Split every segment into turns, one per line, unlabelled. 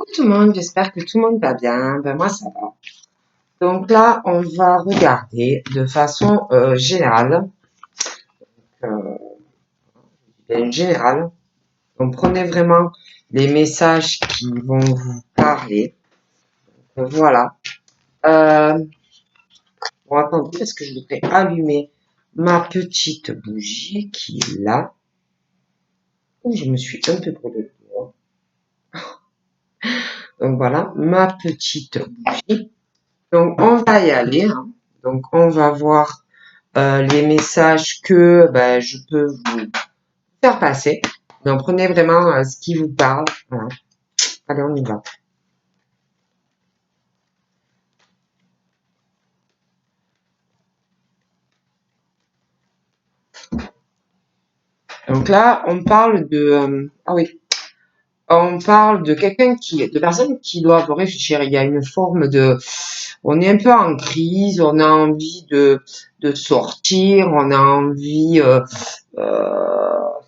Coucou tout le monde, j'espère que tout le monde va bien. Ben moi ça va. Donc là, on va regarder de façon générale, euh, bien générale. Donc prenez vraiment les messages qui vont vous parler. Voilà. Euh, bon, attendez, parce que je voudrais allumer ma petite bougie qui est là. Ouh, je me suis un peu brûlé le doigt. Donc voilà, ma petite bougie. Donc on va y aller, hein. Donc on va voir les messages que je peux vous faire passer. Donc prenez vraiment ce qui vous parle. Voilà. Allez, on y va. Donc là, on parle de ah oui, on parle de quelqu'un de personnes qui doivent réfléchir. Il y a une forme de, on est un peu en crise, on a envie de sortir, on a envie,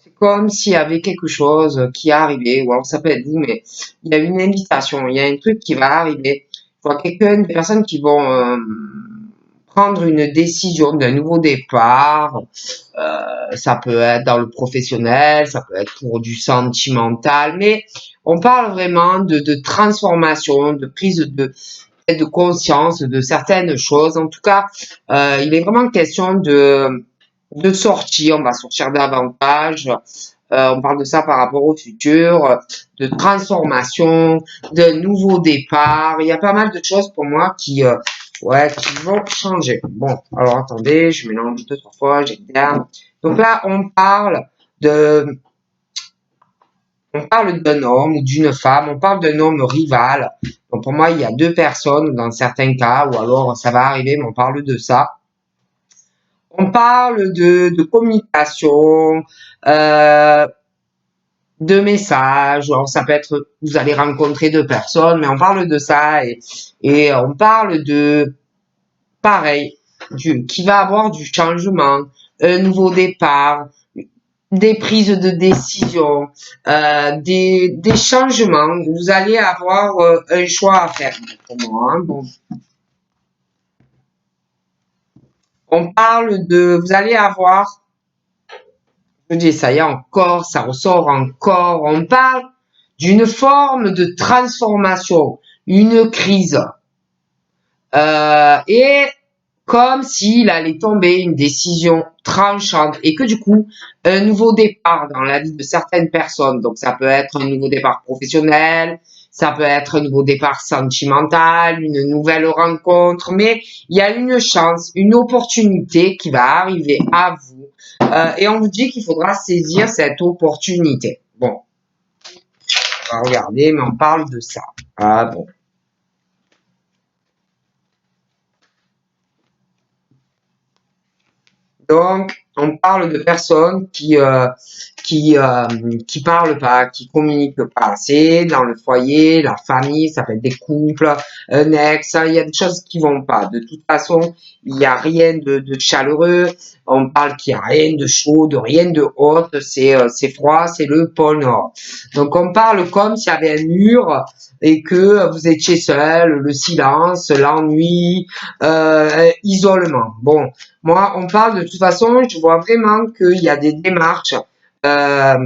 c'est comme s'il y avait quelque chose qui est arrivé, ou alors ça peut être vous, mais il y a une invitation, il y a un truc qui va arriver. Je vois des personnes qui vont prendre une décision d'un nouveau départ. Ça peut être dans le professionnel, ça peut être pour du sentimental, mais on parle vraiment de transformation, de prise de conscience de certaines choses. En tout cas, il est vraiment question de sortir, on va sortir davantage. On parle de ça par rapport au futur, de transformation, de nouveaux départs. Il y a pas mal de choses pour moi qui vont changer. Bon, alors attendez, je mélange deux, trois fois, j'ai bien. Donc là, de, on parle d'un homme ou d'une femme, on parle d'un homme rival. Donc pour moi, il y a deux personnes dans certains cas, ou alors ça va arriver, mais on parle de ça. On parle de communication, euh, de messages. Alors ça peut être, vous allez rencontrer deux personnes, mais on parle de ça et on parle de pareil, qui va avoir du changement, un nouveau départ, des prises de décision, des changements. Vous allez avoir un choix à faire pour moi. Hein. Bon. On parle de, vous allez avoir, je dis ça y est encore, ça ressort encore. On parle d'une forme de transformation, une crise. Et comme s'il allait tomber une décision tranchante et que du coup, un nouveau départ dans la vie de certaines personnes, donc ça peut être un nouveau départ professionnel, ça peut être un nouveau départ sentimental, une nouvelle rencontre, mais il y a une chance, une opportunité qui va arriver à vous et on vous dit qu'il faudra saisir cette opportunité. Bon, on va regarder, mais on parle de ça. Ah bon. Donc, on parle de personnes qui parlent pas, qui communiquent pas assez dans le foyer, la famille, ça peut être des couples, un ex, il y a des choses qui vont pas. De toute façon, il n'y a rien de chaleureux. On parle qu'il n'y a rien de chaud, de rien de haute. C'est froid, c'est le pôle Nord. Donc, on parle comme s'il y avait un mur et que vous étiez seul, le silence, l'ennui, isolement. Bon. Moi, on parle de toute façon, je vois vraiment qu'il y a des démarches euh,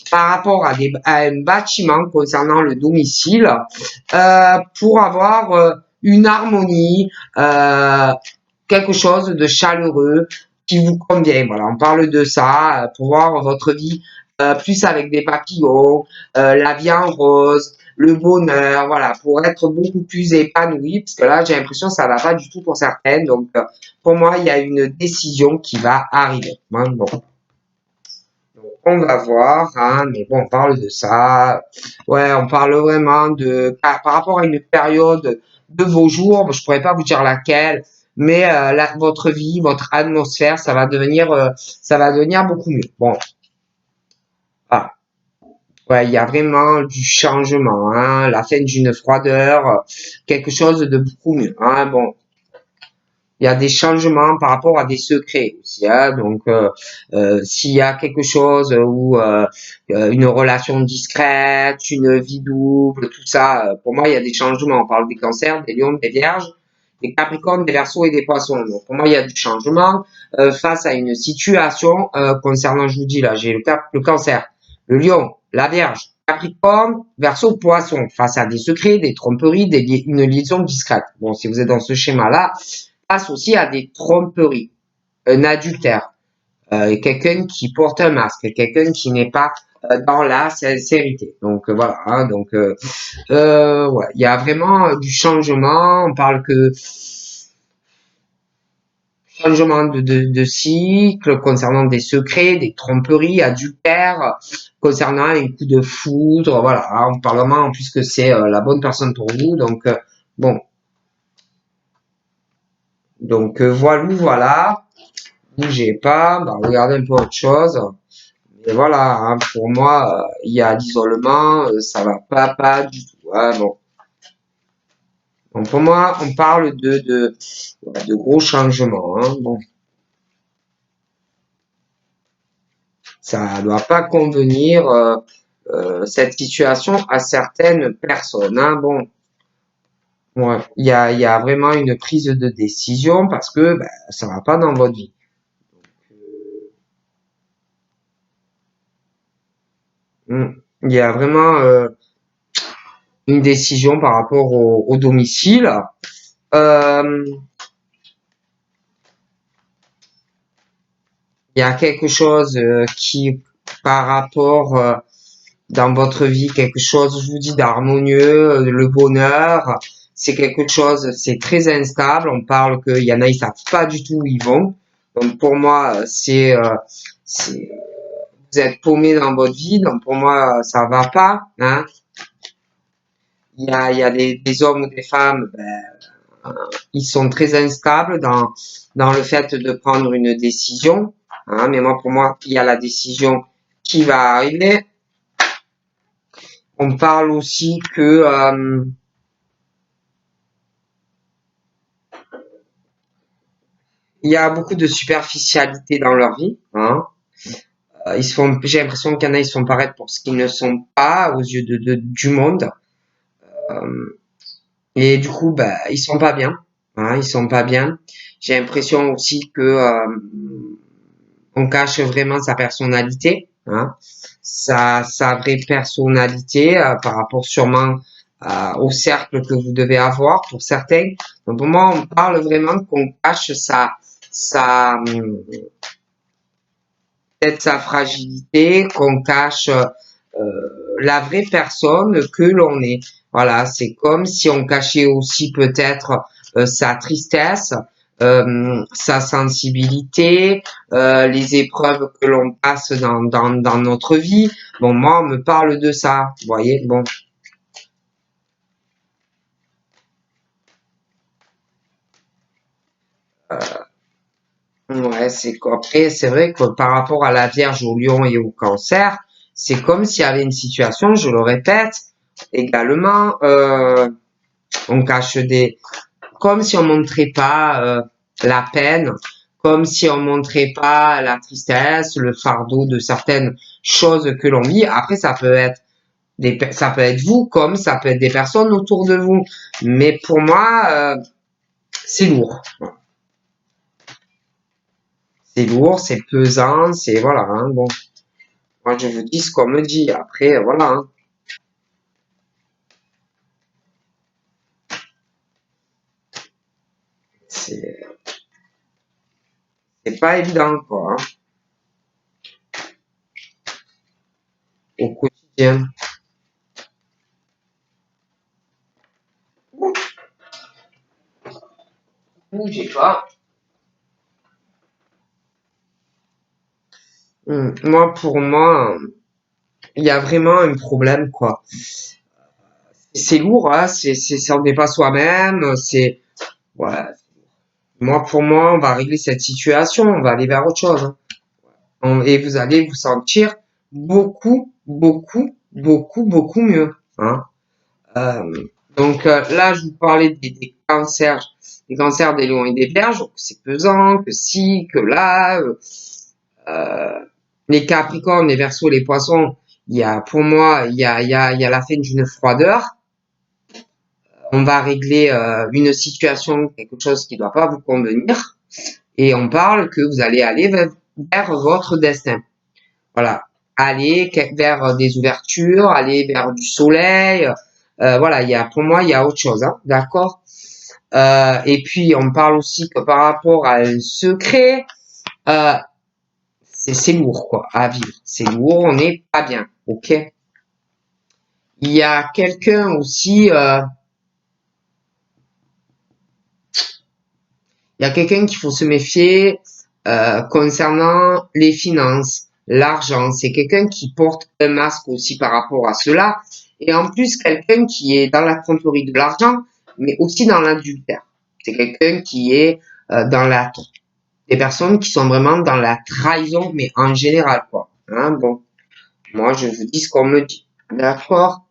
par rapport à un bâtiment concernant le domicile pour avoir une harmonie, quelque chose de chaleureux qui vous convient. Voilà, on parle de ça pour voir votre vie plus avec des papillons, la vie en rose, le bonheur, voilà, pour être beaucoup plus épanoui, parce que là, j'ai l'impression que ça va pas du tout pour certaines. Donc, pour moi, il y a une décision qui va arriver. Hein, bon. Donc, on va voir, hein, mais bon, on parle de ça. Ouais, on parle vraiment par rapport à une période de vos jours, je pourrais pas vous dire laquelle, mais votre vie, votre atmosphère, ça va devenir beaucoup mieux. Bon, voilà. Ouais, il y a vraiment du changement, hein, la fin d'une froideur, quelque chose de beaucoup mieux. Hein, bon, il y a des changements par rapport à des secrets aussi. Hein. Donc, s'il y a quelque chose ou une relation discrète, une vie double, tout ça, pour moi, il y a des changements. On parle des cancers, des lions, des vierges, des capricornes, des verseaux et des poissons. Donc, pour moi, il y a du changement face à une situation concernant, je vous dis là, j'ai le cancer, le lion, la vierge, Capricorne, Verseau, Poisson, face à des secrets, des tromperies, une liaison discrète. Bon, si vous êtes dans ce schéma-là, face aussi à des tromperies, un adultère, quelqu'un qui porte un masque, quelqu'un qui n'est pas dans la sincérité. Donc voilà, hein, donc ouais, il y a vraiment du changement. On parle que changement de cycle concernant des secrets, des tromperies, adultères, concernant un coup de foudre, voilà. Hein, on parle vraiment en plus que c'est la bonne personne pour vous. Donc bon, donc voilà. Bougez pas, bah, regardez un peu autre chose. Et voilà, hein, pour moi, il y a l'isolement, ça va pas du tout. Hein, bon. Donc pour moi, on parle de gros changements. Hein, bon, ça doit pas convenir cette situation à certaines personnes. Hein, bon, ouais, il y a vraiment une prise de décision parce que ben, ça va pas dans votre vie. Il y a vraiment une décision par rapport au domicile. Euh, il y a quelque chose qui, par rapport dans votre vie, quelque chose, je vous dis, d'harmonieux, le bonheur, c'est quelque chose, c'est très instable. On parle qu'il y en a, ils savent pas du tout où ils vont. Donc pour moi, vous êtes paumé dans votre vie. Donc pour moi, ça va pas. Hein. Il y a des hommes ou des femmes, ben, ils sont très instables dans le fait de prendre une décision. Hein, mais moi, pour moi, il y a la décision qui va arriver. On parle aussi que il y a beaucoup de superficialité dans leur vie. Hein. J'ai l'impression qu'il y en a, ils sont paraître pour ce qu'ils ne sont pas aux yeux du monde. Euh, et du coup, bah, ils sont pas bien. Hein, ils sont pas bien. J'ai l'impression aussi que on cache vraiment sa personnalité, hein, sa vraie personnalité par rapport sûrement au cercle que vous devez avoir pour certains. Donc pour moi, on parle vraiment qu'on cache peut-être sa fragilité, qu'on cache la vraie personne que l'on est. Voilà, c'est comme si on cachait aussi peut-être sa tristesse, sa sensibilité, les épreuves que l'on passe dans notre vie. Bon, moi, on me parle de ça, vous voyez. Bon, ouais, après, c'est vrai que par rapport à la Vierge, au Lion et au Cancer, c'est comme s'il y avait une situation, je le répète, également, on cache comme si on montrait pas la peine, comme si on montrait pas la tristesse, le fardeau de certaines choses que l'on vit. Après, ça peut être vous, comme ça peut être des personnes autour de vous. Mais pour moi, c'est lourd. C'est lourd, c'est pesant, c'est voilà. Hein, bon, moi je vous dis ce qu'on me dit. Après, voilà. Hein, c'est c'est pas évident quoi. Hein, au quotidien. Bougez pas. Pour moi, il y a vraiment un problème quoi. C'est lourd, hein, ça on n'est pas soi-même, ouais. Pour moi, on va régler cette situation, on va aller vers autre chose. Hein. Et vous allez vous sentir beaucoup mieux. Hein. Euh, donc là, je vous parlais des cancers. les cancers des lions et des vierges, que c'est pesant, que si, que là. Les capricornes, les verseaux, les poissons, pour moi, il y a la fin d'une froideur. On va régler une situation, quelque chose qui ne doit pas vous convenir. Et on parle que vous allez aller vers votre destin. Voilà. Aller vers des ouvertures, aller vers du soleil. Voilà, pour moi, il y a autre chose, hein, d'accord? Et puis, on parle aussi que par rapport à un secret, euh, c'est lourd, quoi, à vivre. C'est lourd, on n'est pas bien, ok? Il y a quelqu'un aussi, il y a quelqu'un qu'il faut se méfier concernant les finances, l'argent. C'est quelqu'un qui porte un masque aussi par rapport à cela. Et en plus, quelqu'un qui est dans la tromperie de l'argent, mais aussi dans l'adultère. C'est quelqu'un qui est dans la... Des personnes qui sont vraiment dans la trahison, mais en général, quoi. Hein, bon, moi, je vous dis ce qu'on me dit. D'accord?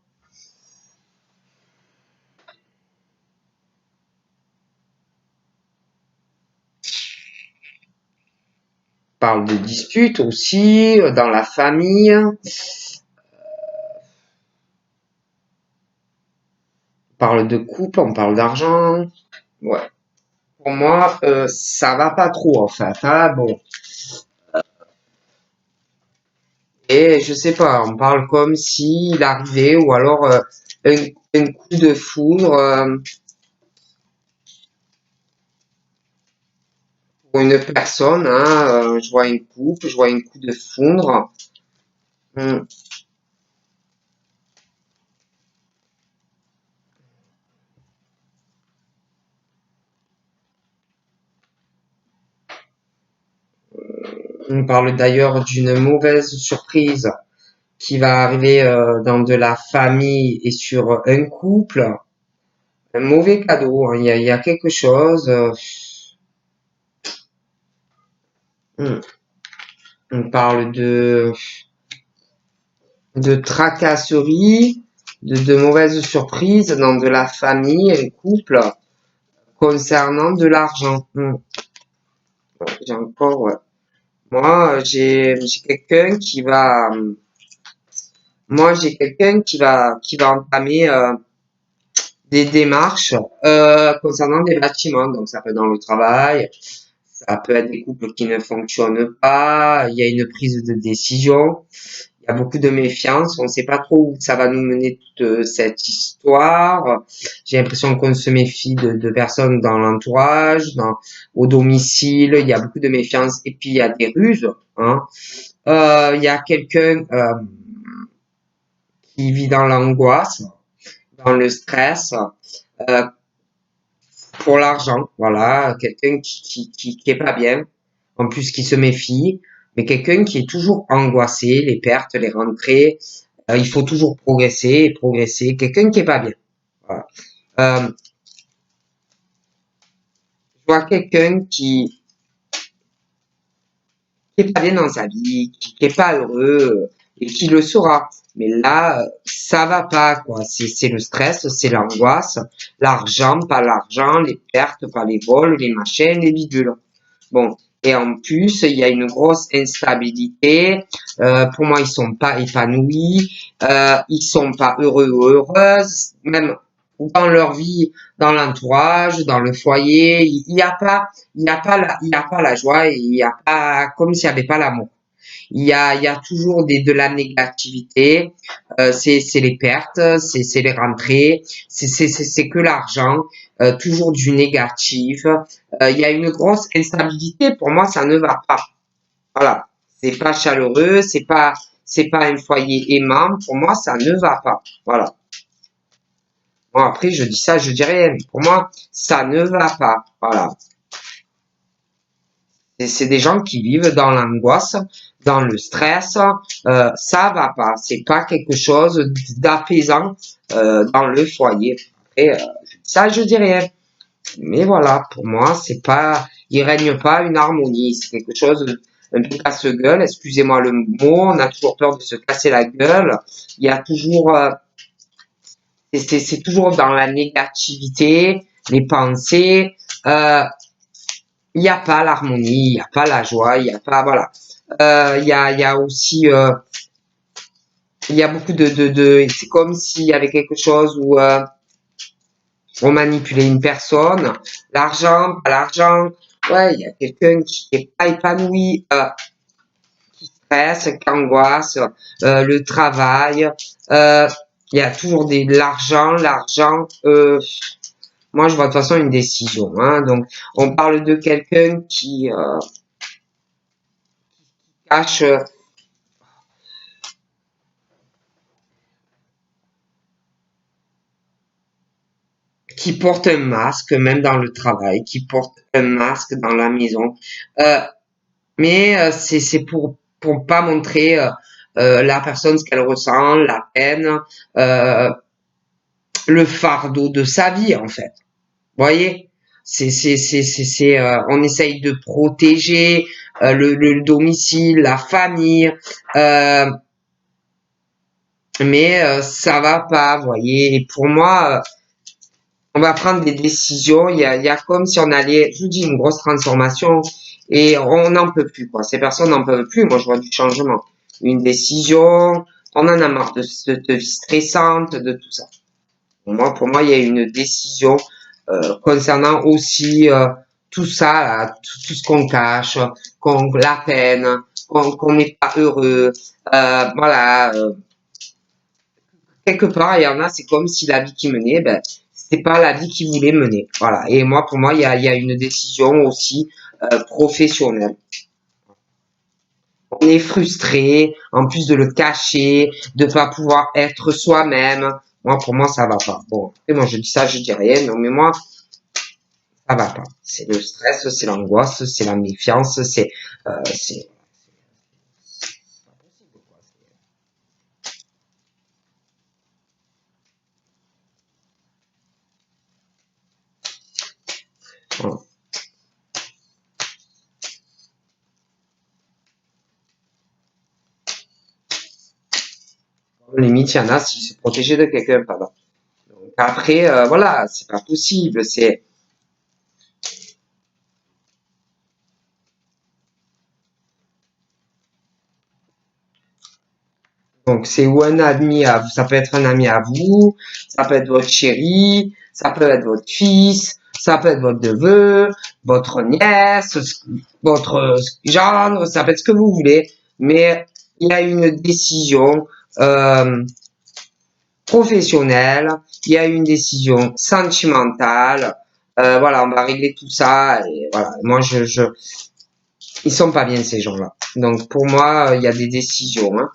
Parle de disputes aussi, dans la famille. On parle de couple, on parle d'argent. Ouais. Pour moi, ça va pas trop en fait. Hein, bon. Et je sais pas, on parle comme s'il arrivait, ou alors un, un coup de foudre pour une personne. Hein, je vois une coupe, je vois un coup de foudre. Hmm. On parle d'ailleurs d'une mauvaise surprise qui va arriver dans de la famille et sur un couple. Un mauvais cadeau, hein. Il y a quelque chose. On parle de tracasseries, de mauvaises surprises dans de la famille, un couple, concernant de l'argent. J'ai encore, ouais. Moi, j'ai quelqu'un qui va, moi, j'ai quelqu'un qui va entamer des démarches concernant des bâtiments. Donc, ça peut être dans le travail, ça peut être des couples qui ne fonctionnent pas, il y a une prise de décision. Il y a beaucoup de méfiance. On ne sait pas trop où ça va nous mener toute cette histoire. J'ai l'impression qu'on se méfie de personnes dans l'entourage, au domicile. Il y a beaucoup de méfiance. Et puis, il y a des ruses. Hein. Il y a quelqu'un qui vit dans l'angoisse, dans le stress, euh, pour l'argent. Voilà, quelqu'un qui est pas bien. En plus, qui se méfie. Mais quelqu'un qui est toujours angoissé, les pertes, les rentrées, il faut toujours progresser et progresser. Quelqu'un qui est pas bien. Voilà. Je vois quelqu'un qui est pas bien dans sa vie, qui est pas heureux et qui le sera. Mais là, ça va pas, quoi. C'est le stress, c'est l'angoisse, l'argent, pas l'argent, les pertes, pas les vols, les machins, les bidules. Bon. Et en plus, il y a une grosse instabilité. Pour moi, ils sont pas épanouis, ils sont pas heureux ou heureuses, même dans leur vie, dans l'entourage, dans le foyer. Il n'y a pas, il y a pas la joie. Il y a pas, comme s'il n'y avait pas l'amour. Il y a toujours de la négativité. C'est les pertes, c'est les rentrées, c'est que l'argent. Toujours du négatif. Il y a une grosse instabilité. Pour moi, ça ne va pas. Voilà. C'est pas chaleureux, c'est pas un foyer aimant. Pour moi, ça ne va pas. Voilà. Bon, après, je dis ça, je dis rien. Mais pour moi, ça ne va pas. Voilà. C'est des gens qui vivent dans l'angoisse, dans le stress. Ça va pas. C'est pas quelque chose d'apaisant dans le foyer. Après, ça, je dis rien. Mais voilà, pour moi, c'est pas, il règne pas une harmonie. C'est quelque chose un peu casse-gueule. Excusez-moi le mot. On a toujours peur de se casser la gueule. Il y a toujours, c'est toujours dans la négativité. les pensées. Il n'y a pas l'harmonie, il n'y a pas la joie, il n'y a pas, voilà. Il y a aussi, il y a beaucoup c'est comme s'il y avait quelque chose où on manipulait une personne, l'argent, pas l'argent. Ouais, il y a quelqu'un qui n'est pas épanoui, qui stresse, qui angoisse, le travail. Il y a toujours l'argent. Moi, je vois de toute façon une décision. Hein, donc, on parle de quelqu'un qui cache. Qui porte un masque même dans le travail, qui porte un masque dans la maison. Euh, mais c'est pour pas montrer la personne ce qu'elle ressent, la peine, euh, le fardeau de sa vie en fait. Vous voyez, on essaye de protéger le domicile, la famille, mais ça va pas, vous voyez. Et pour moi, on va prendre des décisions. Il y a comme si on allait, je vous dis, une grosse transformation et on n'en peut plus, quoi. Ces personnes n'en peuvent plus. Moi, je vois du changement. Une décision, on en a marre de cette vie stressante, de tout ça. Pour moi, il y a une décision concernant aussi tout ça, là, tout ce qu'on cache, la peine, qu'on n'est pas heureux. Voilà. Quelque part, il y en a, c'est comme si la vie qui menait, ben, c'est pas la vie qui voulait mener. Voilà. Et moi, pour moi, il y a une décision aussi professionnelle. On est frustré, en plus de le cacher, de pas pouvoir être soi-même. Moi, pour moi, ça va pas. Bon, et moi, je dis ça, je dis rien. Non, mais moi, ça va pas. C'est le stress, c'est l'angoisse, c'est la méfiance, c'est voilà. Limite, il y en a s'ils se protégeaient de quelqu'un, pardon. Donc après, voilà, c'est pas possible. Donc, c'est ou un ami à vous, ça peut être un ami à vous, ça peut être votre chéri, ça peut être votre fils, ça peut être votre neveu, votre nièce, votre gendre, ça peut être ce que vous voulez, mais il y a une décision euh, professionnelle, il y a une décision sentimentale, voilà, on va régler tout ça, et voilà, moi ils sont pas bien ces gens-là. Donc pour moi, il y a des décisions, hein.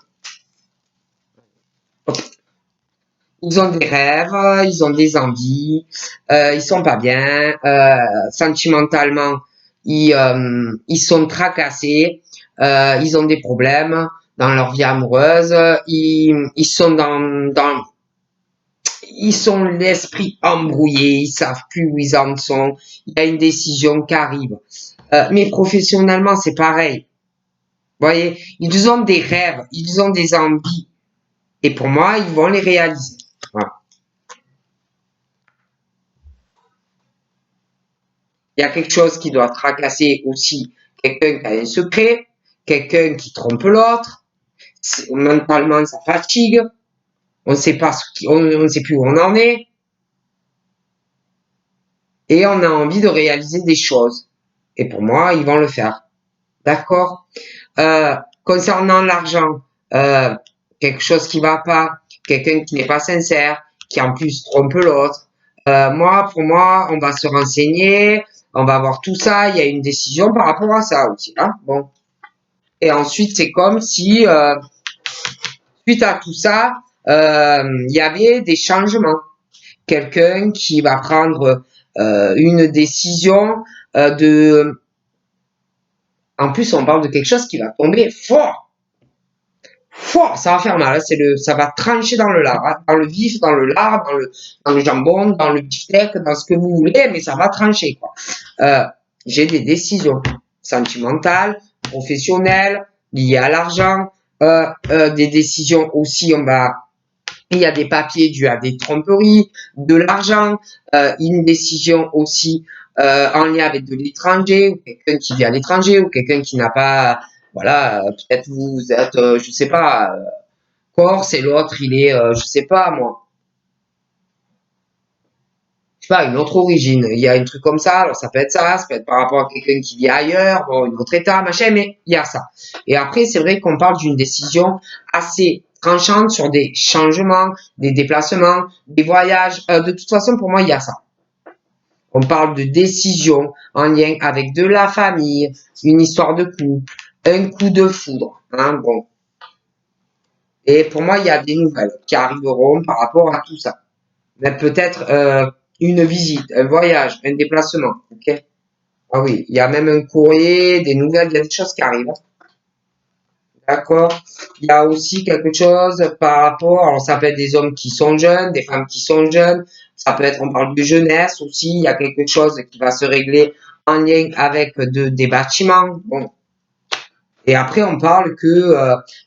Ils ont des rêves, ils ont des envies, ils sont pas bien, sentimentalement, ils sont tracassés, ils ont des problèmes dans leur vie amoureuse, ils sont ils sont l'esprit embrouillé, ils savent plus où ils en sont, il y a une décision qui arrive. Mais professionnellement, c'est pareil. Vous voyez, ils ont des rêves, ils ont des envies, et pour moi, ils vont les réaliser. Voilà. Il y a quelque chose qui doit tracasser aussi quelqu'un qui a un secret, quelqu'un qui trompe l'autre. Mentalement, ça fatigue. On ne sait pas on sait plus où on en est. Et on a envie de réaliser des choses. Et pour moi, ils vont le faire. D'accord? Concernant l'argent, quelque chose qui va pas, quelqu'un qui n'est pas sincère, qui en plus trompe l'autre. Pour moi, on va se renseigner, on va voir tout ça, il y a une décision par rapport à ça aussi. Hein, bon. Et ensuite, c'est comme si, suite à tout ça, il y avait des changements. Quelqu'un qui va prendre une décision en plus, on parle de quelque chose qui va tomber fort. Fort, ça va faire mal. Ça va trancher dans le lard, hein, dans le vif, dans le lard, dans le jambon, dans le beefsteak, dans ce que vous voulez, mais ça va trancher, quoi. J'ai des décisions sentimentales, professionnelles, liées à l'argent, des décisions aussi, on va Il y a des papiers dus à des tromperies, de l'argent, une décision aussi en lien avec de l'étranger, ou quelqu'un qui vit à l'étranger, ou quelqu'un qui n'a pas, voilà, peut-être vous êtes, je sais pas, Corse et l'autre il est, je sais pas moi, je sais pas, une autre origine. Il y a un truc comme ça, alors ça peut être par rapport à quelqu'un qui vit ailleurs, bon, un autre état, machin, mais il y a ça. Et après, c'est vrai qu'on parle d'une décision assez tranchante sur des changements, des déplacements, des voyages. De toute façon, pour moi, il y a ça. On parle de décision en lien avec de la famille, une histoire de couple, un coup de foudre. Hein, bon. Et pour moi, il y a des nouvelles qui arriveront par rapport à tout ça. Mais peut-être une visite, un voyage, un déplacement. Ok. Ah oui, il y a même un courrier, des nouvelles, il y a des choses qui arrivent. D'accord? Il y a aussi quelque chose par rapport, alors ça peut être des hommes qui sont jeunes, des femmes qui sont jeunes, ça peut être, on parle de jeunesse aussi, il y a quelque chose qui va se régler en lien avec des bâtiments. Bon. Et après, on parle que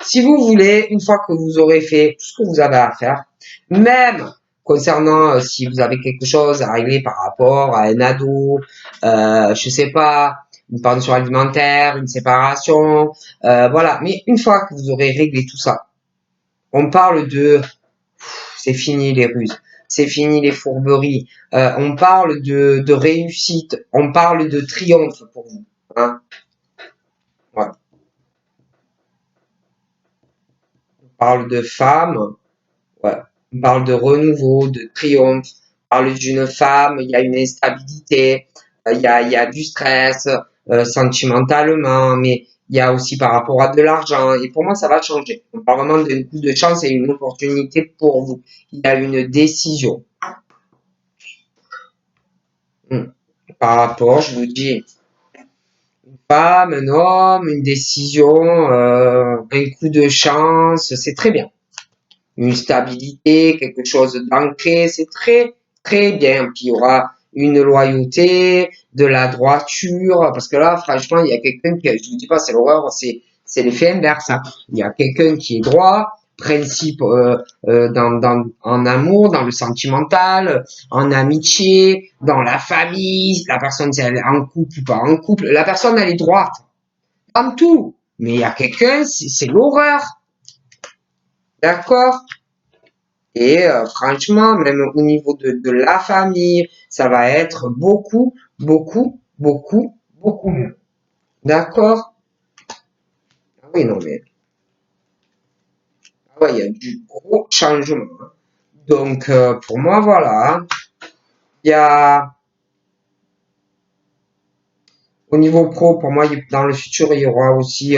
si vous voulez, une fois que vous aurez fait tout ce que vous avez à faire, même concernant si vous avez quelque chose à régler par rapport à un ado, je sais pas, une pension alimentaire, une séparation, voilà. Mais une fois que vous aurez réglé tout ça, on parle de c'est fini les ruses, c'est fini les fourberies, on parle de réussite, on parle de triomphe pour vous. Hein. Voilà. On parle de femmes. Ouais. On parle de renouveau, de triomphe. On parle d'une femme, il y a une instabilité, il y a du stress, sentimentalement, mais il y a aussi par rapport à de l'argent. Et pour moi, ça va changer. On parle vraiment d'un coup de chance et une opportunité pour vous. Il y a une décision. Hmm. Par rapport, je vous dis, une femme, un homme, une décision, un coup de chance, c'est très bien. Une stabilité, quelque chose d'ancré, c'est très, très bien. Puis il y aura une loyauté, de la droiture, parce que là, franchement, il y a quelqu'un qui, je vous dis pas, c'est l'horreur, c'est l'effet inverse. Hein. Il y a quelqu'un qui est droit, principe en amour, dans le sentimental, en amitié, dans la famille, la personne, si elle est en couple ou pas en couple, la personne, elle est droite, en tout. Mais il y a quelqu'un, c'est l'horreur. D'accord? Et franchement, même au niveau de la famille, ça va être beaucoup, beaucoup, beaucoup, beaucoup mieux. D'accord? Ah oui, non, mais ah ouais, il y a du gros changement. Hein. Donc, pour moi, voilà. Hein. Il y a, au niveau pro, pour moi, dans le futur, il y aura aussi,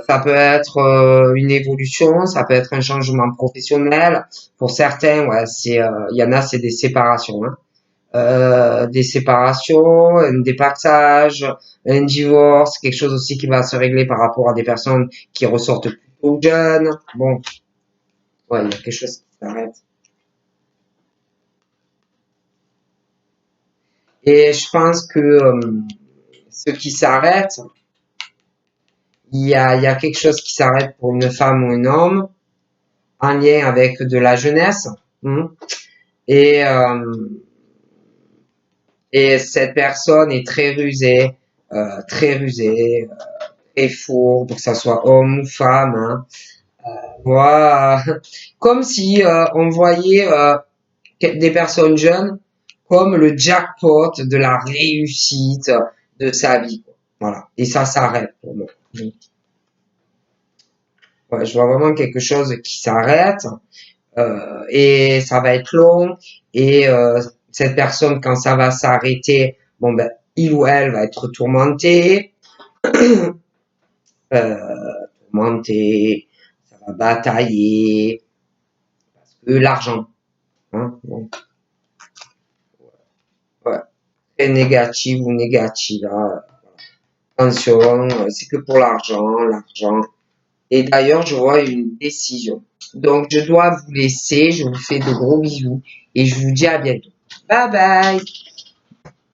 ça peut être une évolution, ça peut être un changement professionnel. Pour certains, ouais, il y en a, c'est des séparations. Hein. Des séparations, un départage, un divorce, quelque chose aussi qui va se régler par rapport à des personnes qui ressortent plutôt jeunes. Bon, ouais, il y a quelque chose qui s'arrête. Et je pense que ce qui s'arrête, il y a quelque chose qui s'arrête pour une femme ou un homme en lien avec de la jeunesse. Hein. Et, euh, et cette personne est très rusée, très fourbe, que ça soit homme ou femme. Hein. Voilà. Comme si on voyait des personnes jeunes comme le jackpot de la réussite de sa vie. Quoi. Voilà. Et ça s'arrête pour moi. Ouais, je vois vraiment quelque chose qui s'arrête et ça va être long. Et cette personne, quand ça va s'arrêter, bon ben, il ou elle va être tourmenté, tourmenté, ça va batailler, parce que l'argent. Hein, bon, ouais. Très négative ou négative. Hein. Attention, c'est que pour l'argent, l'argent. Et d'ailleurs, je vois une décision. Donc, je dois vous laisser. Je vous fais de gros bisous et je vous dis à bientôt. Bye bye.